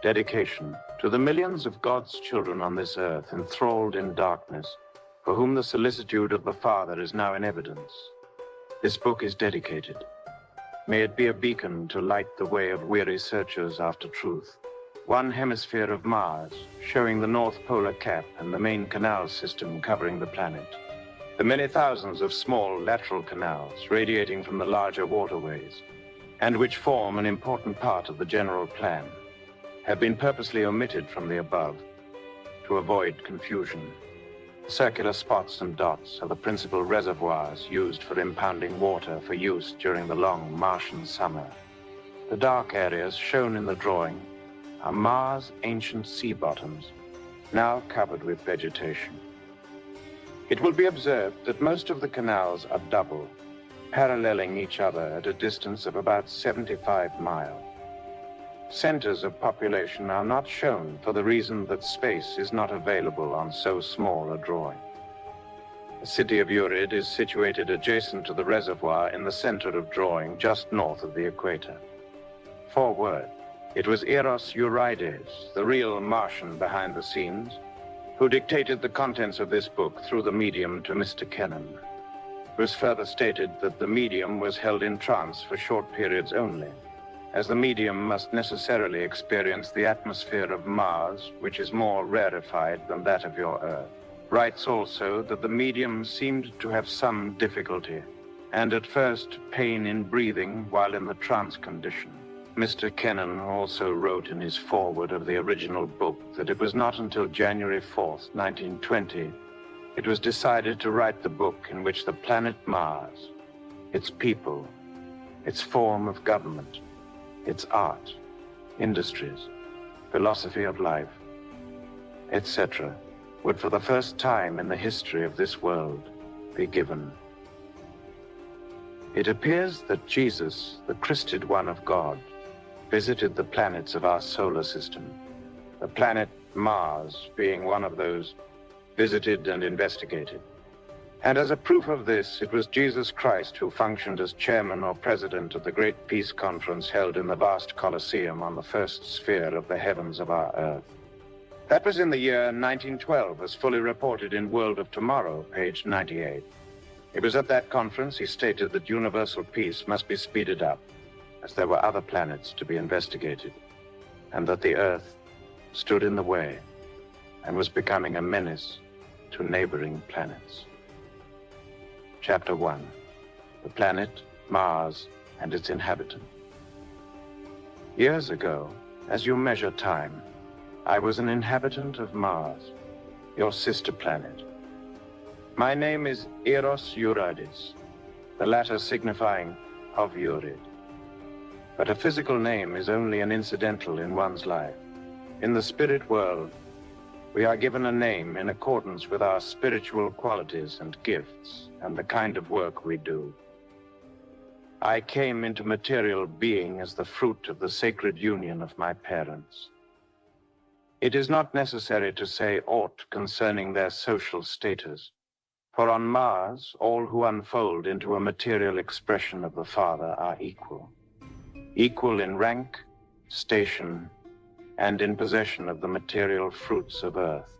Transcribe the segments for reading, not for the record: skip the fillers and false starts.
dedication to the millions of God's children on this earth enthralled in darkness, for whom the solicitude of the Father is now in evidence. This book is dedicated. May it be a beacon to light the way of weary searchers after truth. One hemisphere of Mars, showing the North Polar Cap and the main canal system covering the planet. The many thousands of small lateral canals radiating from the larger waterways, and which form an important part of the general plan, have been purposely omitted from the above to avoid confusion. Circular spots and dots are the principal reservoirs used for impounding water for use during the long Martian summer. The dark areas shown in the drawing are Mars' ancient sea bottoms, now covered with vegetation. It will be observed that most of the canals are double, paralleling each other at a distance of about 75 miles. Centers of population are not shown for the reason that space is not available on so small a drawing. The city of Urid is situated adjacent to the reservoir in the center of drawing, just north of the equator. Forward, it was Eros Eurides, the real Martian behind the scenes, who dictated the contents of this book through the medium to Mr. Cannon. It was further stated that the medium was held in trance for short periods only, as the medium must necessarily experience the atmosphere of Mars, which is more rarefied than that of your Earth. Writes also that the medium seemed to have some difficulty, and at first pain in breathing while in the trance condition. Mr. Cannon also wrote in his foreword of the original book that it was not until January 4th, 1920, it was decided to write the book in which the planet Mars, its people, its form of government, its art, industries, philosophy of life, etc., would for the first time in the history of this world be given. It appears that Jesus, the Christed One of God, visited the planets of our solar system, the planet Mars being one of those visited and investigated. And as a proof of this, it was Jesus Christ who functioned as chairman or president of the great peace conference held in the vast Colosseum on the first sphere of the heavens of our Earth. That was in the year 1912, as fully reported in World of Tomorrow, page 98. It was at that conference he stated that universal peace must be speeded up, as there were other planets to be investigated, and that the Earth stood in the way and was becoming a menace to neighboring planets. Chapter 1. The Planet, Mars, and its Inhabitant. Years ago, as you measure time, I was an inhabitant of Mars, your sister planet. My name is Eros Eurides, the latter signifying of Urid. But a physical name is only an incidental in one's life. In the spirit world, we are given a name in accordance with our spiritual qualities and gifts and the kind of work we do. I came into material being as the fruit of the sacred union of my parents. It is not necessary to say aught concerning their social status, for on Mars, all who unfold into a material expression of the Father are equal. Equal in rank, station, and in possession of the material fruits of Earth.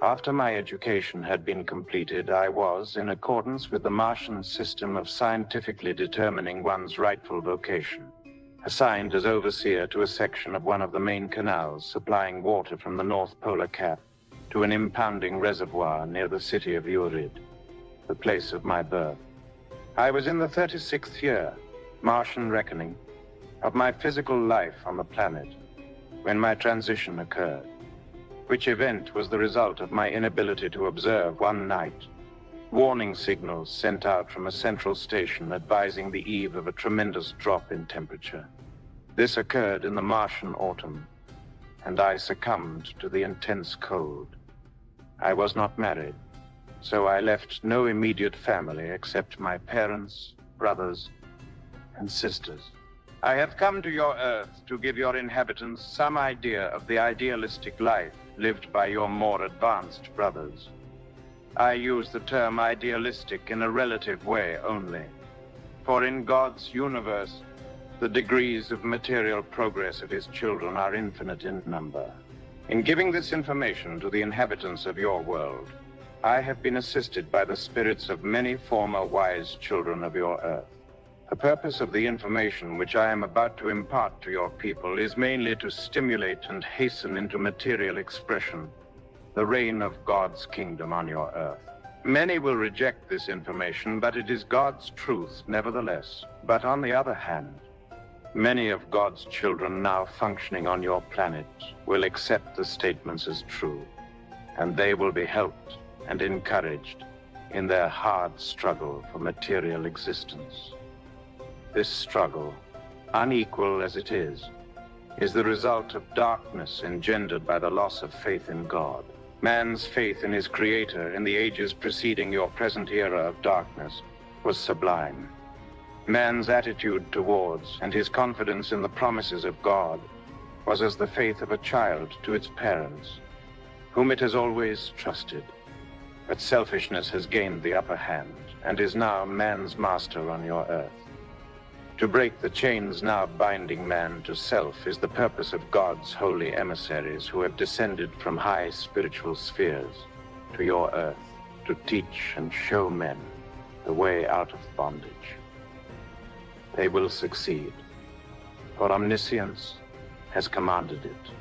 After my education had been completed, I was, in accordance with the Martian system of scientifically determining one's rightful vocation, assigned as overseer to a section of one of the main canals supplying water from the North Polar Cap to an impounding reservoir near the city of Urid, the place of my birth. I was in the 36th year, Martian reckoning, of my physical life on the planet when my transition occurred, which event was the result of my inability to observe one night warning signals sent out from a central station advising the eve of a tremendous drop in temperature. This occurred in the Martian autumn, and I succumbed to the intense cold. I was not married, so I left no immediate family except my parents, brothers, and sisters. I have come to your Earth to give your inhabitants some idea of the idealistic life lived by your more advanced brothers. I use the term idealistic in a relative way only, for in God's universe, The degrees of material progress of his children are infinite in number. In giving this information to the inhabitants of your world, I have been assisted by the spirits of many former wise children of your earth. The purpose of the information which I am about to impart to your people is mainly to stimulate and hasten into material expression the reign of God's kingdom on your earth. Many will reject this information, but it is God's truth nevertheless. But on the other hand, many of God's children now functioning on your planet will accept the statements as true, and they will be helped and encouraged in their hard struggle for material existence. This struggle, unequal as it is the result of darkness engendered by the loss of faith in God. Man's faith in his Creator in the ages preceding your present era of darkness was sublime. Man's attitude towards and his confidence in the promises of God was as the faith of a child to its parents, whom it has always trusted. But selfishness has gained the upper hand and is now man's master on your earth. To break the chains now binding man to self is the purpose of God's holy emissaries who have descended from high spiritual spheres to your earth to teach and show men the way out of bondage. They will succeed, for omniscience has commanded it.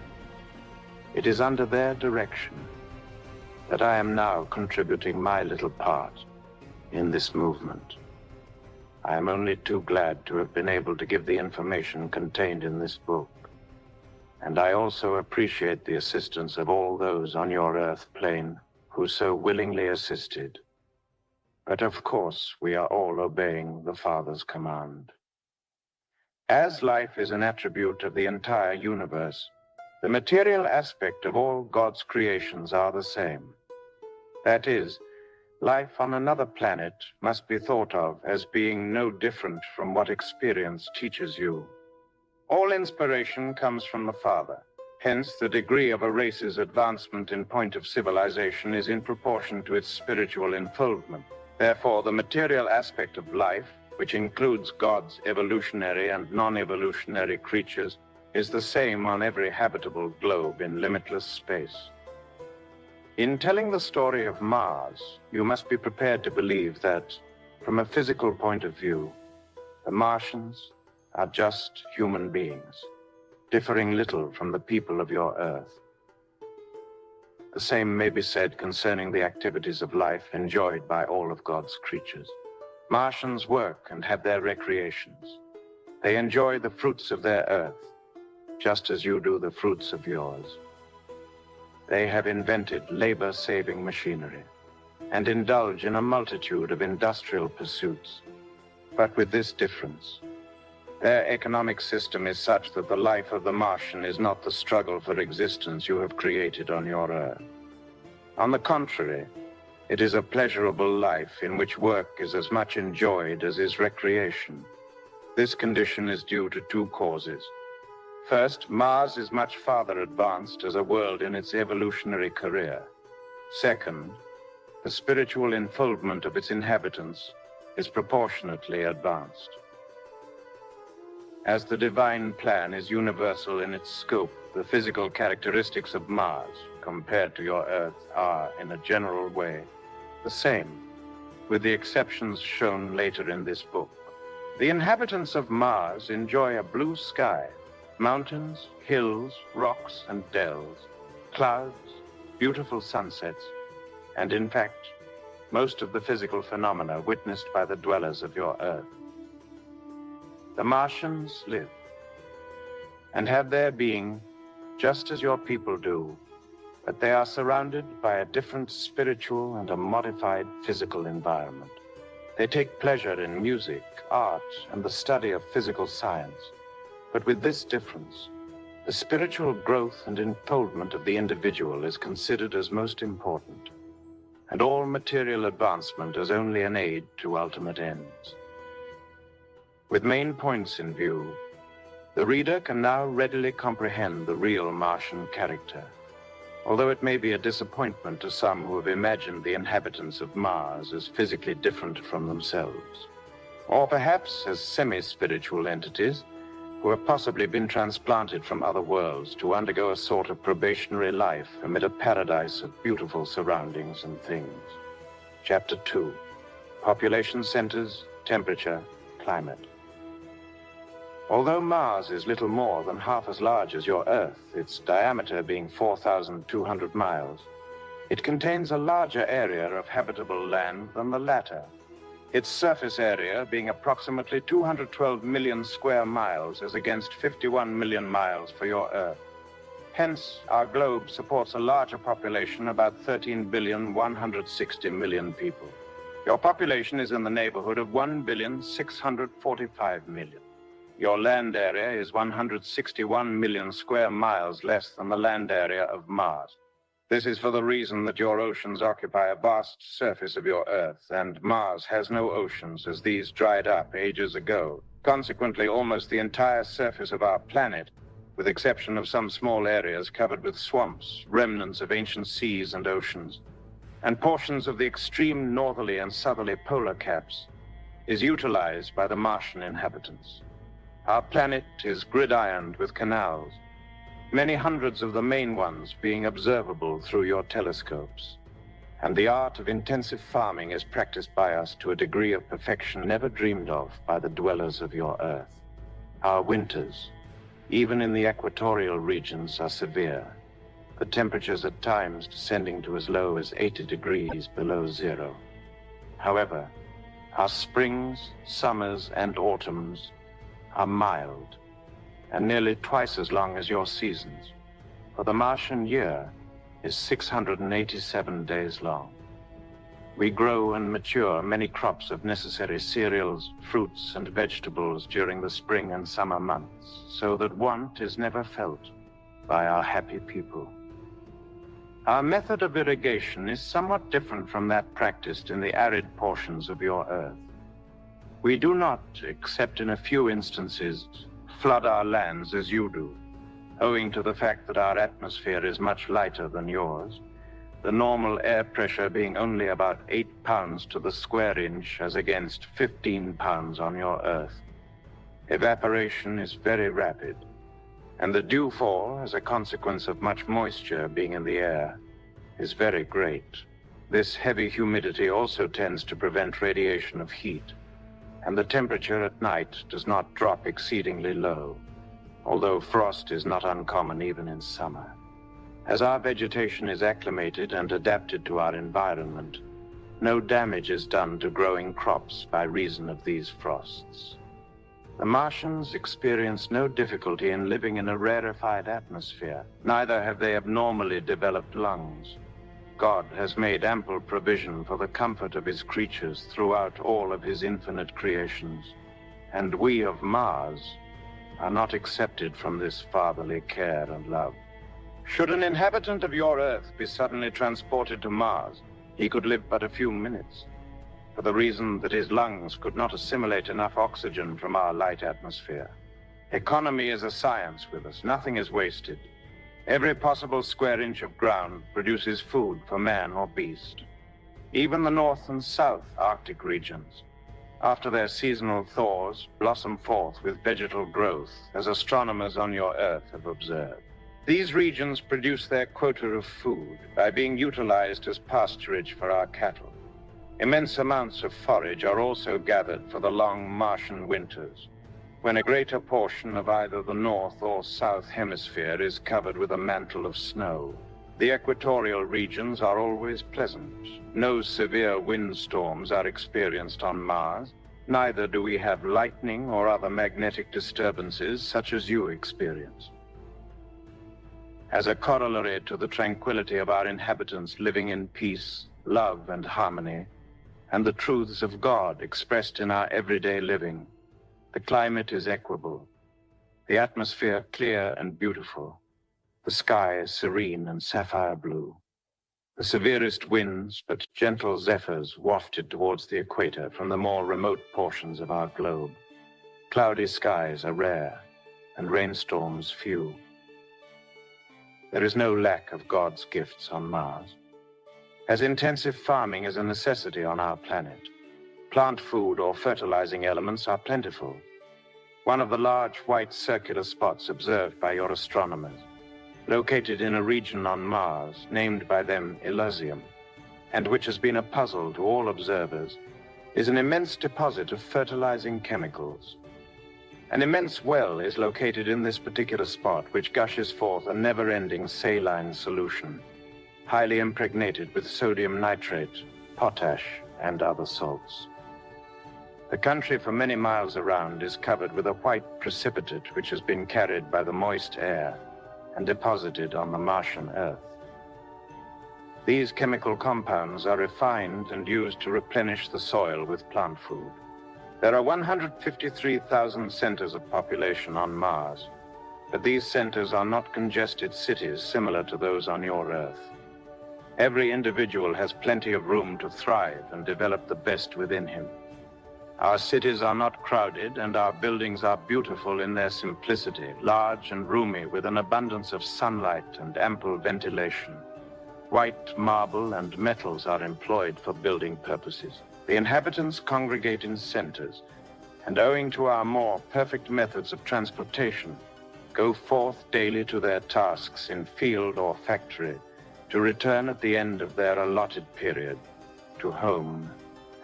It is under their direction that I am now contributing my little part in this movement. I am only too glad to have been able to give the information contained in this book. And I also appreciate the assistance of all those on your Earth plane who so willingly assisted. But of course, we are all obeying the Father's command. As life is an attribute of the entire universe, the material aspect of all God's creations are the same. That is, life on another planet must be thought of as being no different from what experience teaches you. All inspiration comes from the Father. Hence, the degree of a race's advancement in point of civilization is in proportion to its spiritual unfoldment. Therefore, the material aspect of life, which includes God's evolutionary and non-evolutionary creatures, is the same on every habitable globe in limitless space. In telling the story of Mars, you must be prepared to believe that, from a physical point of view, the Martians are just human beings, differing little from the people of your Earth. The same may be said concerning the activities of life enjoyed by all of God's creatures. Martians work and have their recreations. They enjoy the fruits of their Earth, just as you do the fruits of yours. They have invented labor-saving machinery and indulge in a multitude of industrial pursuits. But with this difference, their economic system is such that the life of the Martian is not the struggle for existence you have created on your Earth. On the contrary, it is a pleasurable life in which work is as much enjoyed as is recreation. This condition is due to two causes. First, Mars is much farther advanced as a world in its evolutionary career. Second, the spiritual unfoldment of its inhabitants is proportionately advanced. As the divine plan is universal in its scope, the physical characteristics of Mars, compared to your Earth, are, in a general way, the same, with the exceptions shown later in this book. The inhabitants of Mars enjoy a blue sky, mountains, hills, rocks, and dells, clouds, beautiful sunsets, and in fact, most of the physical phenomena witnessed by the dwellers of your Earth. The Martians live and have their being just as your people do, but they are surrounded by a different spiritual and a modified physical environment. They take pleasure in music, art, and the study of physical science. But with this difference, the spiritual growth and unfoldment of the individual is considered as most important, and all material advancement as only an aid to ultimate ends. With main points in view, the reader can now readily comprehend the real Martian character, although it may be a disappointment to some who have imagined the inhabitants of Mars as physically different from themselves, or perhaps as semi-spiritual entities who have possibly been transplanted from other worlds to undergo a sort of probationary life amid a paradise of beautiful surroundings and things. Chapter 2. Population centers, temperature, climate. Although Mars is little more than half as large as your Earth, its diameter being 4,200 miles, it contains a larger area of habitable land than the latter, its surface area being approximately 212 million square miles as against 51 million miles for your Earth. Hence, our globe supports a larger population, about 13,160,000,000 people. Your population is in the neighborhood of 1,645,000,000. Your land area is 161 million square miles less than the land area of Mars. This is for the reason that your oceans occupy a vast surface of your Earth, and Mars has no oceans, as these dried up ages ago. Consequently, almost the entire surface of our planet, with exception of some small areas covered with swamps, remnants of ancient seas and oceans, and portions of the extreme northerly and southerly polar caps, is utilized by the Martian inhabitants. Our planet is gridironed with canals, many hundreds of the main ones being observable through your telescopes. And the art of intensive farming is practiced by us to a degree of perfection never dreamed of by the dwellers of your Earth. Our winters, even in the equatorial regions, are severe, the temperatures at times descending to as low as 80 degrees below zero. However, our springs, summers, and autumns are mild, and nearly twice as long as your seasons, for the Martian year is 687 days long. We grow and mature many crops of necessary cereals, fruits, and vegetables during the spring and summer months, so that want is never felt by our happy people. Our method of irrigation is somewhat different from that practiced in the arid portions of your Earth. We do not, except in a few instances, flood our lands as you do, owing to the fact that our atmosphere is much lighter than yours, the normal air pressure being only about 8 pounds to the square inch as against 15 pounds on your Earth. Evaporation is very rapid, and the dewfall, as a consequence of much moisture being in the air, is very great. This heavy humidity also tends to prevent radiation of heat, and the temperature at night does not drop exceedingly low, although frost is not uncommon even in summer. As our vegetation is acclimated and adapted to our environment, no damage is done to growing crops by reason of these frosts. The Martians experience no difficulty in living in a rarefied atmosphere. Neither have they abnormally developed lungs. God has made ample provision for the comfort of his creatures throughout all of his infinite creations, and we of Mars are not accepted from this fatherly care and love. Should an inhabitant of your Earth be suddenly transported to Mars, he could live but a few minutes, for the reason that his lungs could not assimilate enough oxygen from our light atmosphere. Economy is a science with us. Nothing is wasted. Every possible square inch of ground produces food for man or beast. Even the North and South Arctic regions, after their seasonal thaws, blossom forth with vegetal growth, as astronomers on your Earth have observed. These regions produce their quota of food by being utilized as pasturage for our cattle. Immense amounts of forage are also gathered for the long Martian winters, when a greater portion of either the North or South Hemisphere is covered with a mantle of snow. The equatorial regions are always pleasant. No severe windstorms are experienced on Mars. Neither do we have lightning or other magnetic disturbances such as you experience. As a corollary to the tranquility of our inhabitants living in peace, love, and harmony, and the truths of God expressed in our everyday living, the climate is equable, the atmosphere clear and beautiful, the sky serene and sapphire blue. The severest winds, but gentle zephyrs wafted towards the equator from the more remote portions of our globe. Cloudy skies are rare, and rainstorms few. There is no lack of God's gifts on Mars. As intensive farming is a necessity on our planet, plant food or fertilizing elements are plentiful. one of the large white circular spots observed by your astronomers, located in a region on Mars named by them Elysium, and which has been a puzzle to all observers, is an immense deposit of fertilizing chemicals. An immense well is located in this particular spot, which gushes forth a never-ending saline solution, highly impregnated with sodium nitrate, potash, and other salts. The country for many miles around is covered with a white precipitate which has been carried by the moist air and deposited on the Martian Earth. These chemical compounds are refined and used to replenish the soil with plant food. There are 153,000 centers of population on Mars, but these centers are not congested cities similar to those on your Earth. Every individual has plenty of room to thrive and develop the best within him. Our cities are not crowded, and our buildings are beautiful in their simplicity, large and roomy, with an abundance of sunlight and ample ventilation. White marble and metals are employed for building purposes. The inhabitants congregate in centers, and owing to our more perfect methods of transportation, go forth daily to their tasks in field or factory, to return at the end of their allotted period to home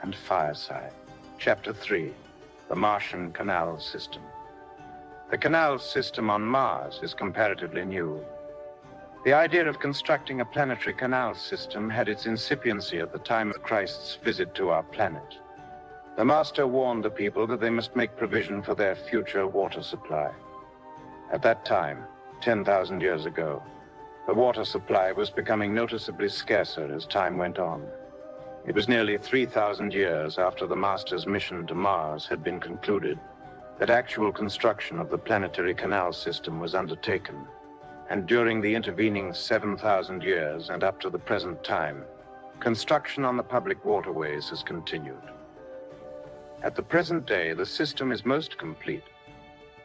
and fireside. Chapter 3, the Martian Canal System. The canal system on Mars is comparatively new. The idea of constructing a planetary canal system had its incipiency at the time of Christ's visit to our planet. The Master warned the people that they must make provision for their future water supply. At that time, 10,000 years ago, the water supply was becoming noticeably scarcer as time went on. It was nearly 3,000 years after the Master's mission to Mars had been concluded that actual construction of the planetary canal system was undertaken, and during the intervening 7,000 years and up to the present time, construction on the public waterways has continued. At the present day, the system is most complete,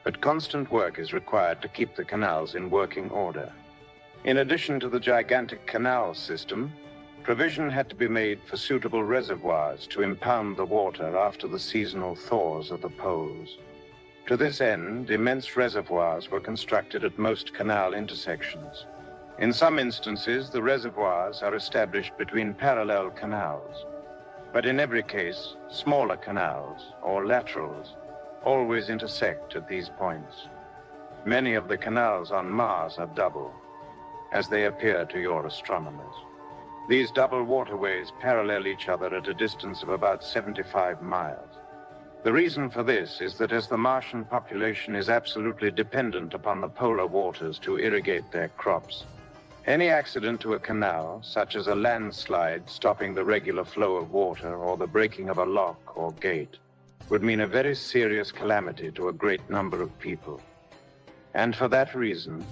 but constant work is required to keep the canals in working order. In addition to the gigantic canal system, provision had to be made for suitable reservoirs to impound the water after the seasonal thaws of the poles. To this end, immense reservoirs were constructed at most canal intersections. In some instances, the reservoirs are established between parallel canals, but in every case, smaller canals, or laterals, always intersect at these points. Many of the canals on Mars are double, as they appear to your astronomers. These double waterways parallel each other at a distance of about 75 miles. The reason for this is that as the Martian population is absolutely dependent upon the polar waters to irrigate their crops, any accident to a canal, such as a landslide stopping the regular flow of water or the breaking of a lock or gate, would mean a very serious calamity to a great number of people. And for that reason,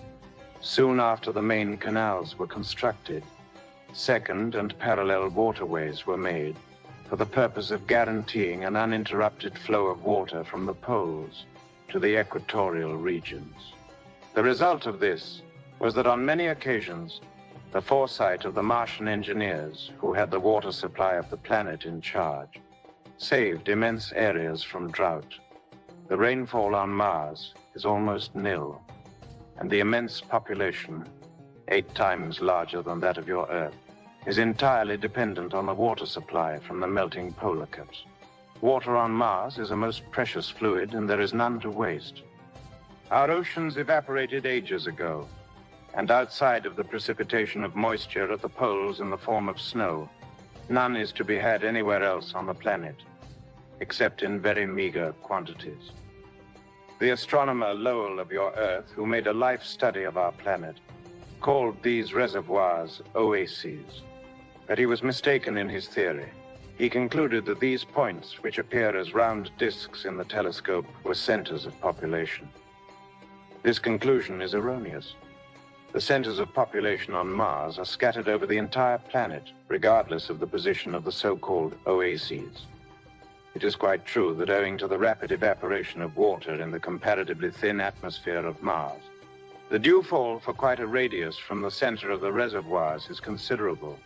soon after the main canals were constructed, second and parallel waterways were made for the purpose of guaranteeing an uninterrupted flow of water from the poles to the equatorial regions. The result of this was that on many occasions, the foresight of the Martian engineers, who had the water supply of the planet in charge, saved immense areas from drought. The rainfall on Mars is almost nil, and the immense population, 8 times larger than that of your Earth, is entirely dependent on the water supply from the melting polar caps. Water on Mars is a most precious fluid, and there is none to waste. Our oceans evaporated ages ago, and outside of the precipitation of moisture at the poles in the form of snow, none is to be had anywhere else on the planet, except in very meager quantities. The astronomer Lowell of your Earth, who made a life study of our planet, called these reservoirs oases, but he was mistaken in his theory. He concluded that these points, which appear as round discs in the telescope, were centers of population. This conclusion is erroneous. The centers of population on Mars are scattered over the entire planet, regardless of the position of the so-called oases. It is quite true that owing to the rapid evaporation of water in the comparatively thin atmosphere of Mars, the dewfall for quite a radius from the center of the reservoirs is considerable,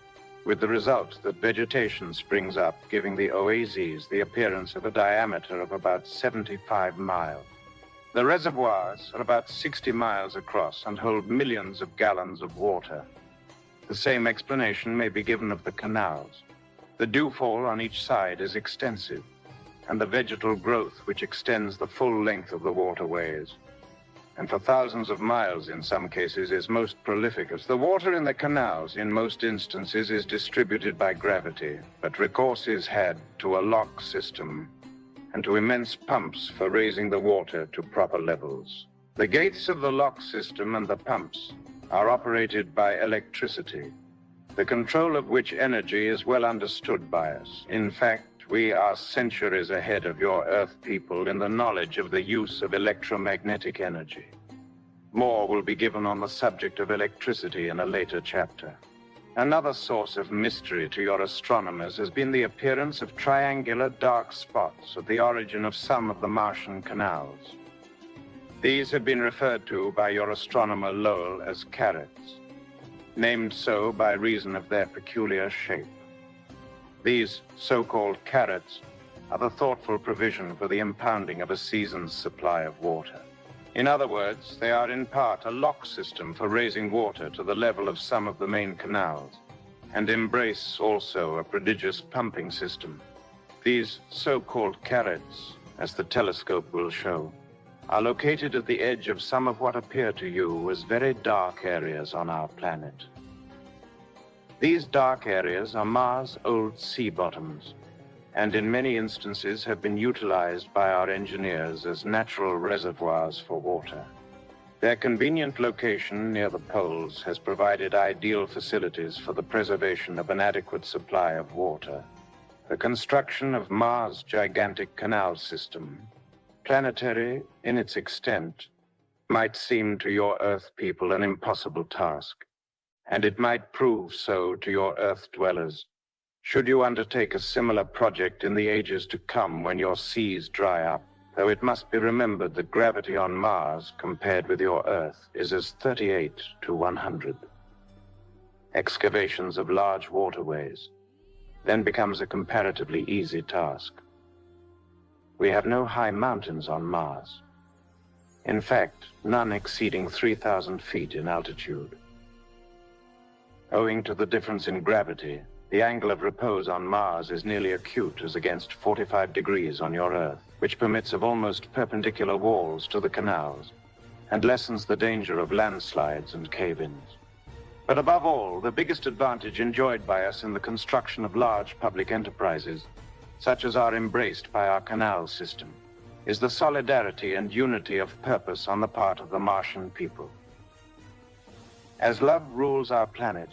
with the result that vegetation springs up, giving the oases the appearance of a diameter of about 75 miles. The reservoirs are about 60 miles across and hold millions of gallons of water. The same explanation may be given of the canals. The dewfall on each side is extensive, and the vegetal growth which extends the full length of the waterways, and for thousands of miles in some cases, is most prolific. As the water in the canals, in most instances, is distributed by gravity, but recourse is had to a lock system and to immense pumps for raising the water to proper levels. The gates of the lock system and the pumps are operated by electricity, the control of which energy is well understood by us. In fact, we are centuries ahead of your Earth people in the knowledge of the use of electromagnetic energy. More will be given on the subject of electricity in a later chapter. Another source of mystery to your astronomers has been the appearance of triangular dark spots at the origin of some of the Martian canals. These have been referred to by your astronomer Lowell as carrots, named so by reason of their peculiar shape. These so-called carrots are the thoughtful provision for the impounding of a season's supply of water. In other words, they are in part a lock system for raising water to the level of some of the main canals, and embrace also a prodigious pumping system. These so-called carrots, as the telescope will show, are located at the edge of some of what appear to you as very dark areas on our planet. These dark areas are Mars' old sea bottoms, and in many instances have been utilized by our engineers as natural reservoirs for water. Their convenient location near the poles has provided ideal facilities for the preservation of an adequate supply of water. The construction of Mars' gigantic canal system, planetary in its extent, might seem to your Earth people an impossible task. And it might prove so to your Earth dwellers, should you undertake a similar project in the ages to come when your seas dry up, though it must be remembered that gravity on Mars, compared with your Earth, is as 38 to 100. Excavations of large waterways then becomes a comparatively easy task. We have no high mountains on Mars. In fact, none exceeding 3,000 feet in altitude. Owing to the difference in gravity, the angle of repose on Mars is nearly acute as against 45 degrees on your Earth, which permits of almost perpendicular walls to the canals and lessens the danger of landslides and cave-ins. But above all, the biggest advantage enjoyed by us in the construction of large public enterprises, such as are embraced by our canal system, is the solidarity and unity of purpose on the part of the Martian people. As love rules our planet,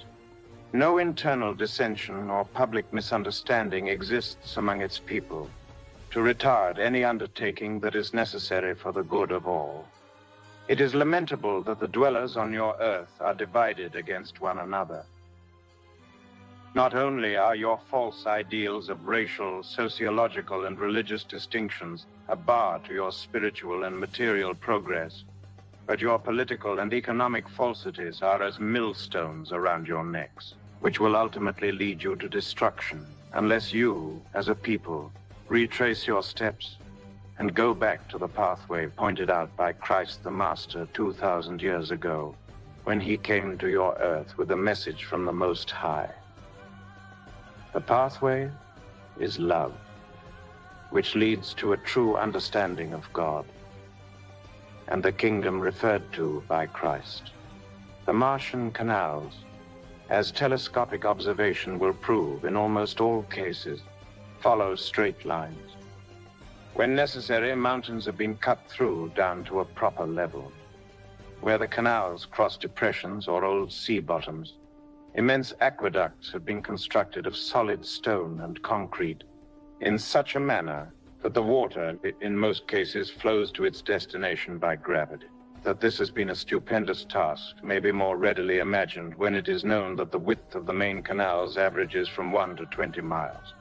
no internal dissension or public misunderstanding exists among its people to retard any undertaking that is necessary for the good of all. It is lamentable that the dwellers on your Earth are divided against one another. Not only are your false ideals of racial, sociological, and religious distinctions a bar to your spiritual and material progress, but your political and economic falsities are as millstones around your necks, which will ultimately lead you to destruction unless you, as a people, retrace your steps and go back to the pathway pointed out by Christ the Master 2,000 years ago, when he came to your Earth with a message from the Most High. The pathway is love, which leads to a true understanding of God and the kingdom referred to by Christ. The Martian canals, as telescopic observation will prove in almost all cases, follow straight lines. When necessary, mountains have been cut through down to a proper level. Where the canals cross depressions or old sea bottoms, immense aqueducts have been constructed of solid stone and concrete in such a manner that the water, in most cases, flows to its destination by gravity. That this has been a stupendous task may be more readily imagined when it is known that the width of the main canals averages from 1 to 20 miles.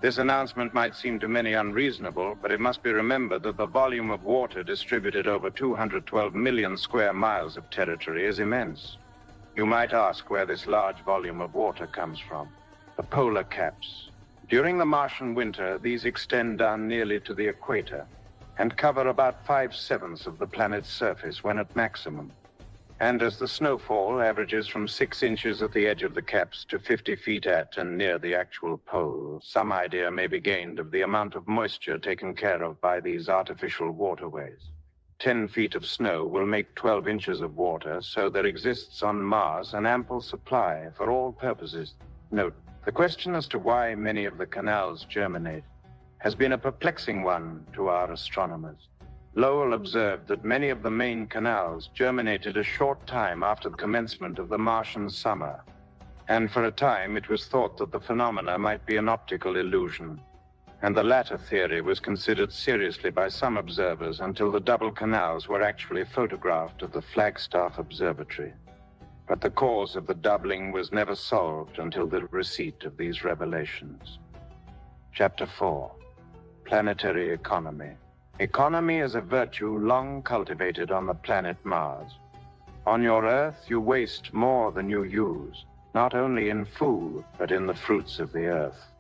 This announcement might seem to many unreasonable, but it must be remembered that the volume of water distributed over 212 million square miles of territory is immense. You might ask where this large volume of water comes from. The polar caps. During the Martian winter, these extend down nearly to the equator, and cover about 5/7 of the planet's surface when at maximum. And as the snowfall averages from 6 inches at the edge of the caps to 50 feet at and near the actual pole, some idea may be gained of the amount of moisture taken care of by these artificial waterways. 10 feet of snow will make 12 inches of water, so there exists on Mars an ample supply for all purposes. Note, the question as to why many of the canals germinate has been a perplexing one to our astronomers. Lowell observed that many of the main canals germinated a short time after the commencement of the Martian summer, and for a time it was thought that the phenomena might be an optical illusion, and the latter theory was considered seriously by some observers until the double canals were actually photographed at the Flagstaff Observatory. But the cause of the doubling was never solved until the receipt of these revelations. Chapter 4. Planetary Economy. Economy is a virtue long cultivated on the planet Mars. On your Earth, you waste more than you use, not only in food, but in the fruits of the earth.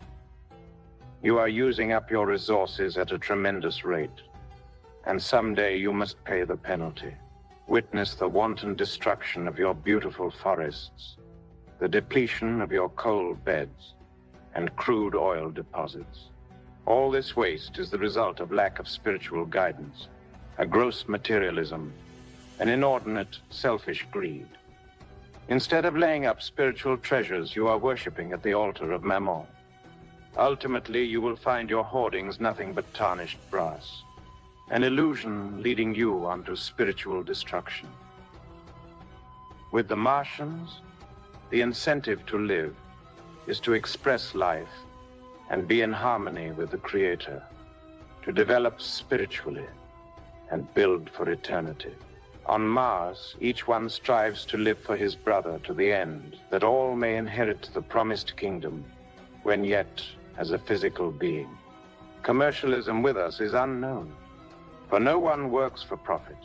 You are using up your resources at a tremendous rate, and someday you must pay the penalty. Witness the wanton destruction of your beautiful forests, the depletion of your coal beds, and crude oil deposits. All this waste is the result of lack of spiritual guidance, a gross materialism, an inordinate, selfish greed. Instead of laying up spiritual treasures, you are worshipping at the altar of Mammon. Ultimately, you will find your hoardings nothing but tarnished brass, an illusion leading you onto spiritual destruction. With the Martians, the incentive to live is to express life and be in harmony with the Creator, to develop spiritually and build for eternity. On Mars, each one strives to live for his brother to the end, that all may inherit the promised kingdom, when yet as a physical being. Commercialism with us is unknown, for no one works for profit.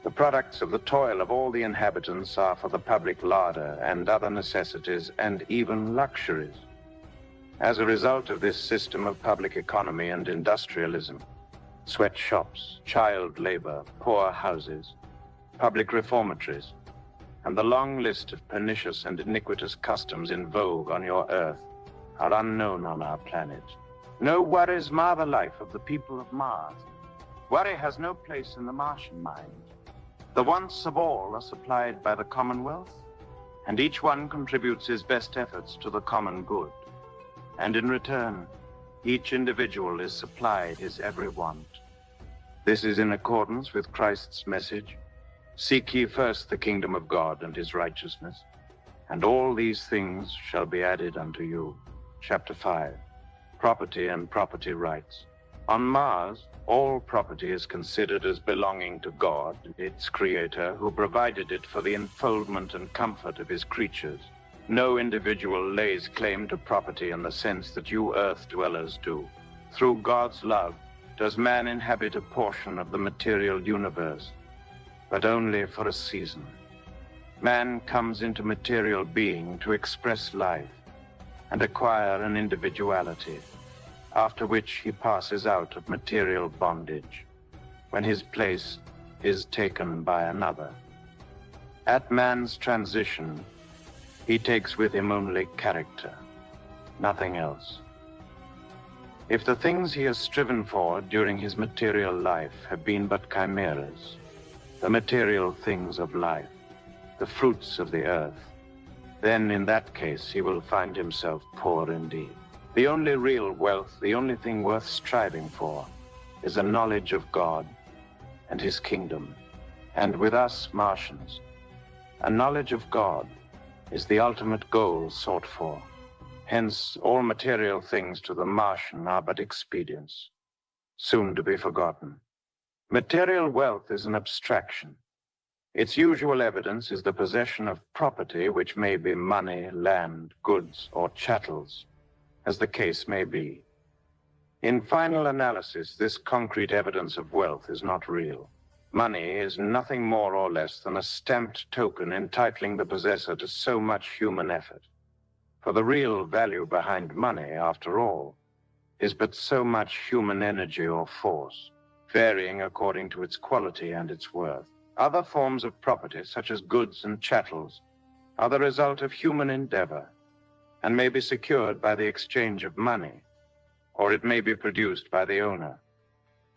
The products of the toil of all the inhabitants are for the public larder and other necessities and even luxuries. As a result of this system of public economy and industrialism, sweatshops, child labor, poor houses, public reformatories, and the long list of pernicious and iniquitous customs in vogue on your Earth are unknown on our planet. No worries mar the life of the people of Mars. Worry has no place in the Martian mind. The wants of all are supplied by the Commonwealth, and each one contributes his best efforts to the common good. And in return, each individual is supplied his every want. This is in accordance with Christ's message, "Seek ye first the kingdom of God and his righteousness, and all these things shall be added unto you." Chapter 5. Property and property rights. On Mars, all property is considered as belonging to God, its creator, who provided it for the enfoldment and comfort of his creatures. No individual lays claim to property in the sense that you Earth dwellers do. Through God's love, does man inhabit a portion of the material universe, but only for a season. Man comes into material being to express life and acquire an individuality, after which he passes out of material bondage, when his place is taken by another. At man's transition, he takes with him only character, nothing else. If the things he has striven for during his material life have been but chimeras, the material things of life, the fruits of the earth, then in that case he will find himself poor indeed. The only real wealth, the only thing worth striving for, is a knowledge of God and his kingdom. And with us Martians, a knowledge of God is the ultimate goal sought for. Hence, all material things to the Martian are but expedients, soon to be forgotten. Material wealth is an abstraction. Its usual evidence is the possession of property, which may be money, land, goods, or chattels, as the case may be. In final analysis, this concrete evidence of wealth is not real. Money is nothing more or less than a stamped token entitling the possessor to so much human effort. For the real value behind money, after all, is but so much human energy or force, varying according to its quality and its worth. Other forms of property, such as goods and chattels, are the result of human endeavor and may be secured by the exchange of money, or it may be produced by the owner.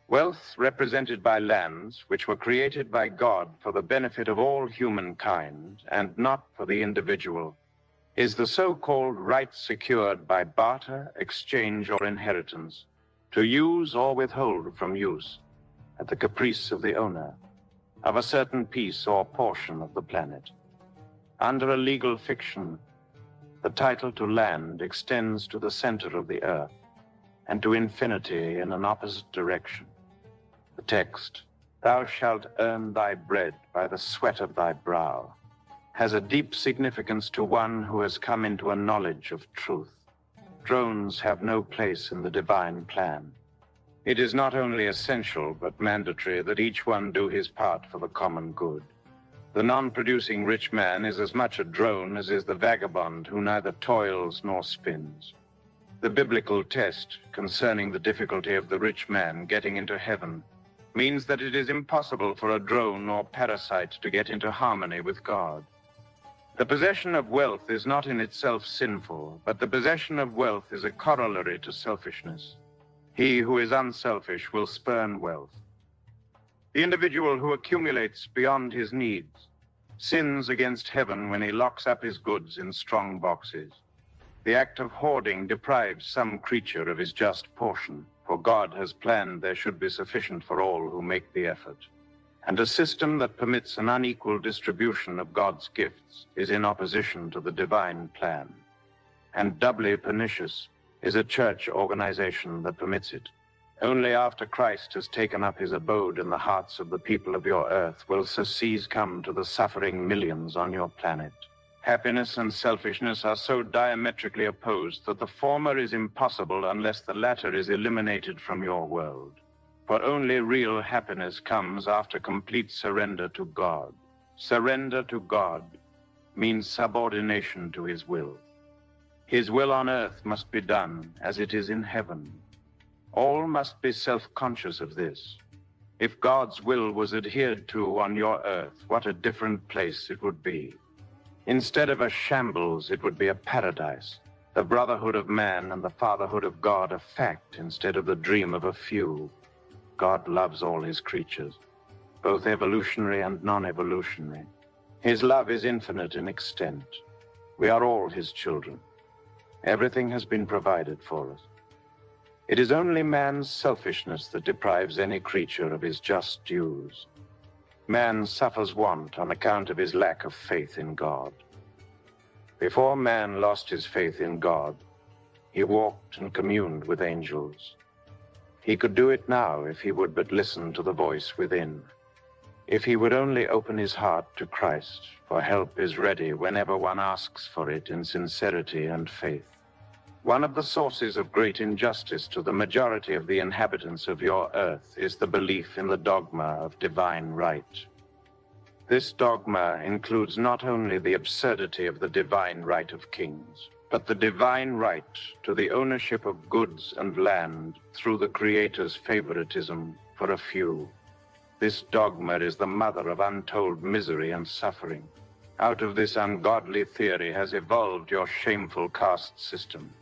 Wealth represented by lands which were created by God for the benefit of all humankind and not for the individual is the so-called right secured by barter, exchange, or inheritance, to use or withhold from use, at the caprice of the owner, of a certain piece or portion of the planet. Under a legal fiction, the title to land extends to the center of the earth and to infinity in an opposite direction. The text, "Thou shalt earn thy bread by the sweat of thy brow," has a deep significance to one who has come into a knowledge of truth. Drones have no place in the divine plan. It is not only essential but mandatory that each one do his part for the common good. The non-producing rich man is as much a drone as is the vagabond who neither toils nor spins. The biblical test concerning the difficulty of the rich man getting into heaven means that it is impossible for a drone or parasite to get into harmony with God. The possession of wealth is not in itself sinful, but the possession of wealth is a corollary to selfishness. He who is unselfish will spurn wealth. The individual who accumulates beyond his needs sins against heaven when he locks up his goods in strong boxes. The act of hoarding deprives some creature of his just portion, for God has planned there should be sufficient for all who make the effort. And a system that permits an unequal distribution of God's gifts is in opposition to the divine plan. And doubly pernicious is a church organization that permits it. Only after Christ has taken up his abode in the hearts of the people of your earth will surcease come to the suffering millions on your planet. Happiness and selfishness are so diametrically opposed that the former is impossible unless the latter is eliminated from your world. For only real happiness comes after complete surrender to God. Surrender to God means subordination to his will. His will on earth must be done as it is in heaven. All must be self-conscious of this. If God's will was adhered to on your earth, what a different place it would be. Instead of a shambles, it would be a paradise. The brotherhood of man and the fatherhood of God a fact instead of the dream of a few. God loves all his creatures, both evolutionary and non-evolutionary. His love is infinite in extent. We are all his children. Everything has been provided for us. It is only man's selfishness that deprives any creature of his just dues. Man suffers want on account of his lack of faith in God. Before man lost his faith in God, he walked and communed with angels. He could do it now if he would but listen to the voice within. If he would only open his heart to Christ, for help is ready whenever one asks for it in sincerity and faith. One of the sources of great injustice to the majority of the inhabitants of your earth is the belief in the dogma of divine right. This dogma includes not only the absurdity of the divine right of kings, but the divine right to the ownership of goods and land through the Creator's favoritism for a few. This dogma is the mother of untold misery and suffering. Out of this ungodly theory has evolved your shameful caste system,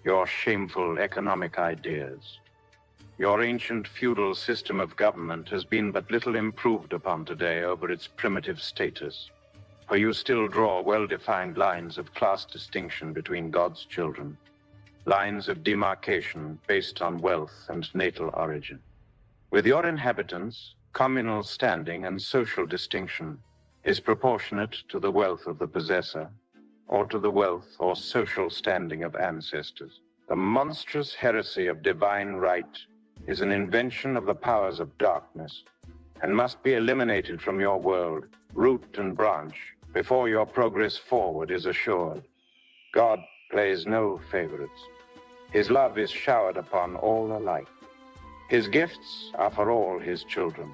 your shameful economic ideas. Your ancient feudal system of government has been but little improved upon today over its primitive status, for you still draw well-defined lines of class distinction between God's children, lines of demarcation based on wealth and natal origin. With your inhabitants, communal standing and social distinction is proportionate to the wealth of the possessor, or to the wealth or social standing of ancestors. The monstrous heresy of divine right is an invention of the powers of darkness and must be eliminated from your world, root and branch, before your progress forward is assured. God plays no favorites. His love is showered upon all alike. His gifts are for all his children.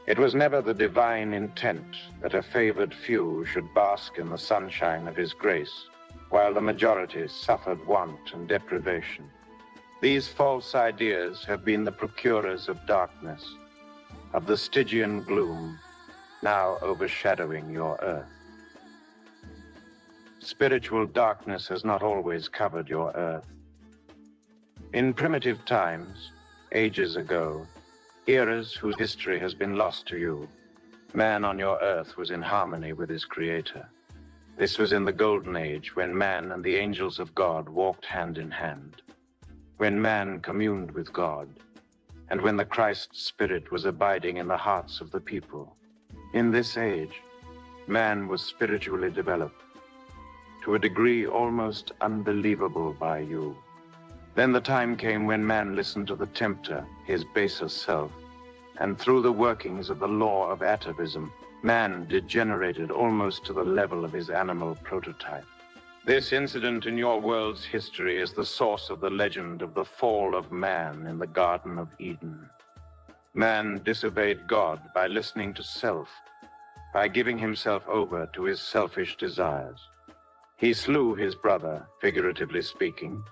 It was never the divine intent that a favored few should bask in the sunshine of his grace, while the majority suffered want and deprivation. These false ideas have been the procurers of darkness, of the Stygian gloom now overshadowing your Earth. Spiritual darkness has not always covered your Earth. In primitive times, ages ago, eras whose history has been lost to you, man on your Earth was in harmony with his Creator. This was in the Golden Age, when man and the angels of God walked hand in hand, when man communed with God, and when the Christ Spirit was abiding in the hearts of the people. In this age, man was spiritually developed to a degree almost unbelievable by you. Then the time came when man listened to the tempter, his baser self, and through the workings of the law of atavism, man degenerated almost to the level of his animal prototype. This incident in your world's history is the source of the legend of the fall of man in the Garden of Eden. Man disobeyed God by listening to self, by giving himself over to his selfish desires. He slew his brother, figuratively speaking,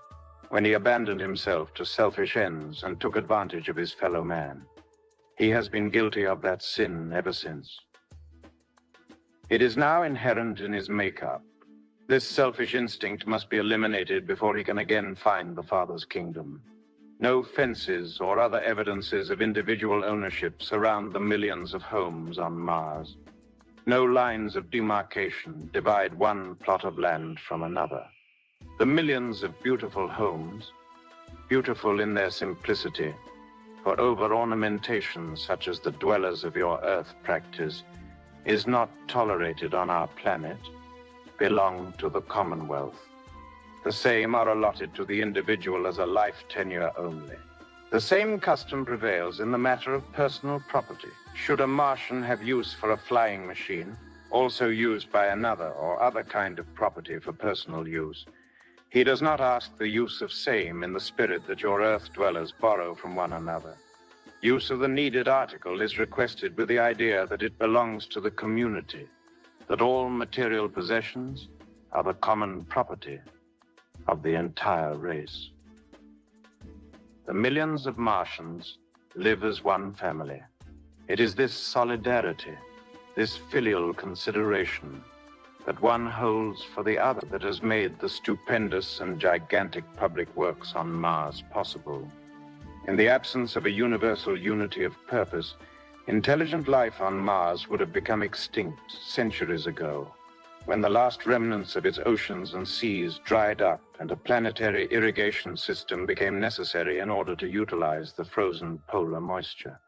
when he abandoned himself to selfish ends and took advantage of his fellow man. He has been guilty of that sin ever since. It is now inherent in his makeup. This selfish instinct must be eliminated before he can again find the Father's kingdom. No fences or other evidences of individual ownership surround the millions of homes on Mars. No lines of demarcation divide one plot of land from another. The millions of beautiful homes, beautiful in their simplicity, for over-ornamentation such as the dwellers of your Earth practice, is not tolerated on our planet, belong to the Commonwealth. The same are allotted to the individual as a life tenure only. The same custom prevails in the matter of personal property. Should a Martian have use for a flying machine, also used by another or other kind of property for personal use, he does not ask the use of same in the spirit that your Earth dwellers borrow from one another. Use of the needed article is requested with the idea that it belongs to the community, that all material possessions are the common property of the entire race. The millions of Martians live as one family. It is this solidarity, this filial consideration that one holds for the other that has made the stupendous and gigantic public works on Mars possible. In the absence of a universal unity of purpose, intelligent life on Mars would have become extinct centuries ago, when the last remnants of its oceans and seas dried up and a planetary irrigation system became necessary in order to utilize the frozen polar moisture.